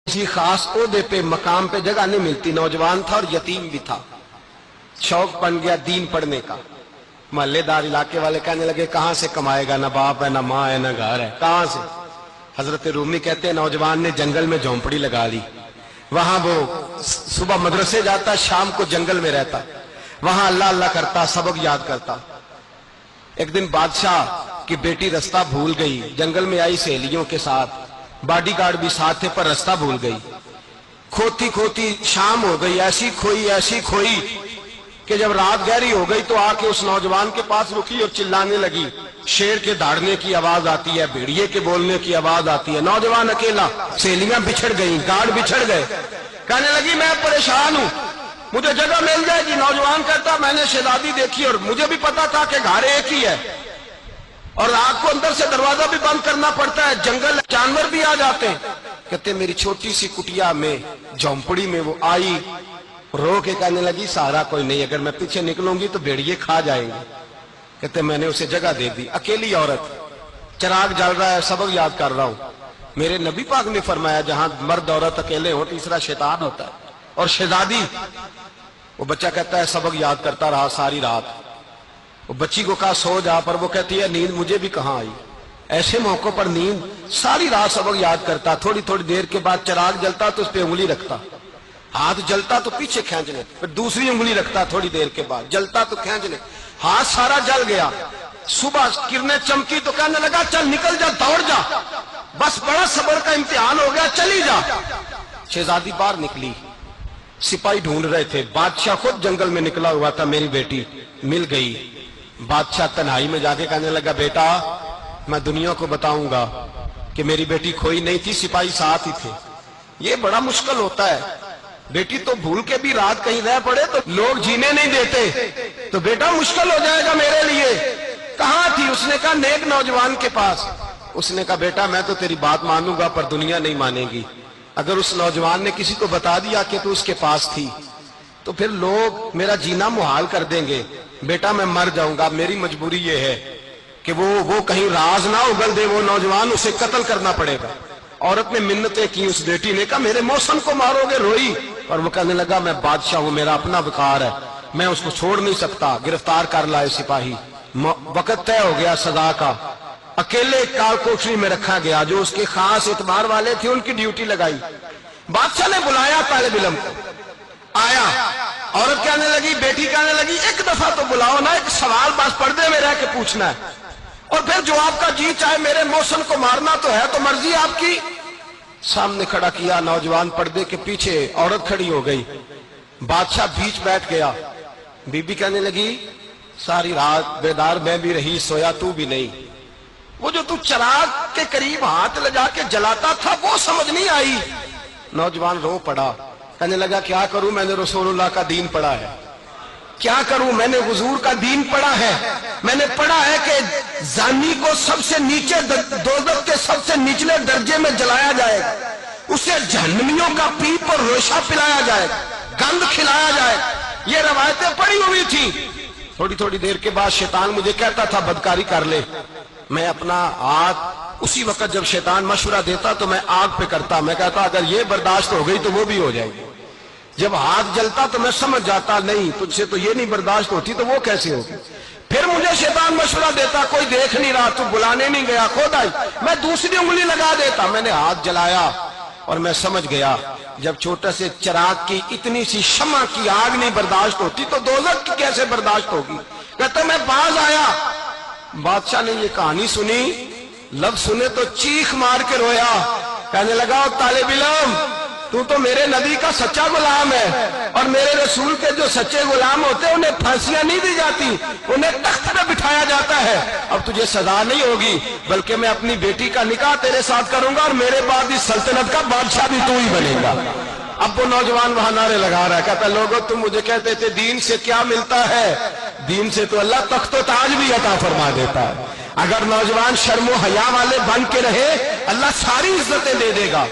किसी खास ओहदे पे मकाम पे जगह नहीं मिलती। नौजवान था और यतीम भी था। शौक बन गया दीन पढ़ने का। मोहल्लेदार इलाके वाले कहने लगे कहां से कमाएगा, ना बाप है, ना माँ है, ना घर है, कहां से। हजरत रूमी कहते हैं नौजवान ने जंगल में झोंपड़ी लगा ली। वहां वो सुबह मदरसे जाता, शाम को जंगल में रहता, वहां अल्लाह अल्लाह करता, सबक याद करता। एक दिन बादशाह की बेटी रास्ता भूल गई, जंगल में आई सहेलियों के साथ, बॉडीगार्ड भी साथ थे, पर रास्ता भूल गई। खोती खोती शाम हो गई, ऐसी खोई कि जब रात गहरी हो गई तो आके उस नौजवान के पास रुकी और चिल्लाने लगी। शेर के दहाड़ने की आवाज आती है, भेड़िए के बोलने की आवाज आती है। नौजवान अकेला, सहेलियां बिछड़ गई, गार्ड बिछड़ गए। कहने लगी मैं परेशान हूं, मुझे जगह मिल जाएगी। नौजवान कहता मैंने शहजादी देखी और मुझे भी पता था कि घर एक ही है और रात को अंदर से दरवाजा भी बंद करना पड़ता है, जंगल जानवर भी आ जाते हैं। कहते मेरी छोटी सी कुटिया में, झोंपड़ी में वो आई, रो के कहने लगी सहारा कोई नहीं, अगर मैं पीछे निकलूंगी तो भेड़िए खा जाएंगे। कहते मैंने उसे जगह दे दी। अकेली औरत, चिराग जल रहा है, सबक याद कर रहा हूं। मेरे नबी पाक ने फरमाया जहां मर्द औरत अकेले हो तीसरा शैतान होता है। और शहजादी, वो बच्चा कहता है सबक याद करता रहा सारी रात। वो बच्ची को कहा सो जा, पर वो कहती है नींद मुझे भी कहां आई। ऐसे मौकों पर नींद, सारी रात सबक याद करता। थोड़ी थोड़ी देर के बाद चिराग जलता तो उस पर उंगली रखता, हाथ जलता तो पीछे खींच ले, फिर दूसरी उंगली रखता, थोड़ी देर के बाद जलता तो खींच ले, हाथ सारा जल गया। सुबह किरणें चमकी तो कहने लगा चल निकल जा, दौड़ जा, बस बड़ा सब्र का इम्तिहान हो गया, चली जा। शहजादी बाहर निकली, सिपाही ढूंढ रहे थे, बादशाह खुद जंगल में निकला हुआ था। मेरी बेटी मिल गई। बादशाह तन्हाई में जाके कहने लगा बेटा मैं दुनिया को बताऊंगा कि मेरी बेटी खोई नहीं थी, सिपाही साथ ही थे। ये बड़ा मुश्किल होता है, बेटी तो भूल के भी रात कहीं रह पड़े तो लोग जीने नहीं देते, तो बेटा मुश्किल हो जाएगा मेरे लिए। कहां थी? उसने कहा नेक नौजवान के पास। उसने कहा बेटा मैं तो तेरी बात मानूंगा पर दुनिया नहीं मानेगी। अगर उस नौजवान ने किसी को बता दिया कि तू उसके पास थी तो फिर लोग मेरा जीना मुहाल कर देंगे। बेटा मैं मर जाऊंगा, मेरी मजबूरी ये है कि वो कहीं राज ना उगल दे वो नौजवान, उसे कत्ल करना पड़ेगा। औरत ने मिन्नतें की, उस बेटी ने कहा मेरे मौसम को मारोगे, रोई। और वो कहने लगा मैं बादशाह हूं, मेरा अपना विकार है, मैं उसको छोड़ नहीं सकता। गिरफ्तार कर लाए सिपाही। वक्त तय हो गया सजा का। अकेले काल कोठरी में रखा गया, जो उसके खास इतबार वाले थे उनकी ड्यूटी लगाई। बादशाह ने बुलाया तालिब इल्म को, आया। औरत कहने लगी, बेटी कहने लगी एक दफा तो बुलाओ ना, एक सवाल बस पर्दे में रह के पूछना है और फिर जो आपका जी चाहे, मेरे मौसम को मारना तो है, तो मर्जी आपकी। सामने खड़ा किया नौजवान, पर्दे के पीछे औरत खड़ी हो गई। बादशाह बीच बैठ गया। बीबी कहने लगी सारी रात बेदार मैं भी रही, सोया तू भी नहीं। वो जो तू चिराग के करीब हाथ लगा के जलाता था वो समझ नहीं आई। नौजवान रो पड़ा, कहने लगा क्या करूं, मैंने रसूलुल्लाह का दीन पढ़ा है, क्या करूं, मैंने हुजूर का दीन पढ़ा है। मैंने पढ़ा है कि जानी को सबसे नीचे दोज़ख के सबसे निचले दर्जे में जलाया जाएगा, उसे जहन्नमियों का पीप और रोशा पिलाया जाएगा, गंध खिलाया जाएगा। ये रवायतें पड़ी हुई थी। थोड़ी थोड़ी देर के बाद शैतान मुझे कहता था बदकारी कर ले। मैं अपना हाथ उसी वक्त जब शैतान मशवरा देता तो मैं आग पे करता। मैं कहता अगर ये बर्दाश्त हो गई तो वो भी हो जाएगी। जब हाथ जलता तो मैं समझ जाता नहीं तुझसे तो ये नहीं बर्दाश्त होती तो वो कैसे होगी। फिर मुझे शैतान मशवरा देता कोई देख नहीं रहा, तू बुलाने नहीं गया, खुद आई। मैं दूसरी उंगली लगा देता। मैंने हाथ जलाया और मैं समझ गया जब छोटे से चिराग की इतनी सी शमा की आग नहीं बर्दाश्त होती तो दोज़ख की कैसे बर्दाश्त होगी। कहता मैं बाज आया। बादशाह ने ये कहानी सुनी, लफ्ज सुने तो चीख मार के रोया। कहने लगा तालिब इल्म तू तो मेरे नबी का सच्चा गुलाम है और मेरे रसूल के जो सच्चे गुलाम होते हैं उन्हें फांसियां नहीं दी जाती, उन्हें तख्त पे बिठाया जाता है। अब तुझे सजा नहीं होगी बल्कि मैं अपनी बेटी का निकाह तेरे साथ करूंगा और मेरे बाद इस सल्तनत का बादशाह भी तू ही बनेगा। अब वो नौजवान वहां नारे लगा रहा है, कहता लोगों तुम मुझे कहते थे दीन से क्या मिलता है, दीन से तो अल्लाह तख्त व ताज भी अता फरमा देता है। अगर नौजवान शर्मो हया वाले बन के रहे अल्लाह सारी इज्जतें दे देगा।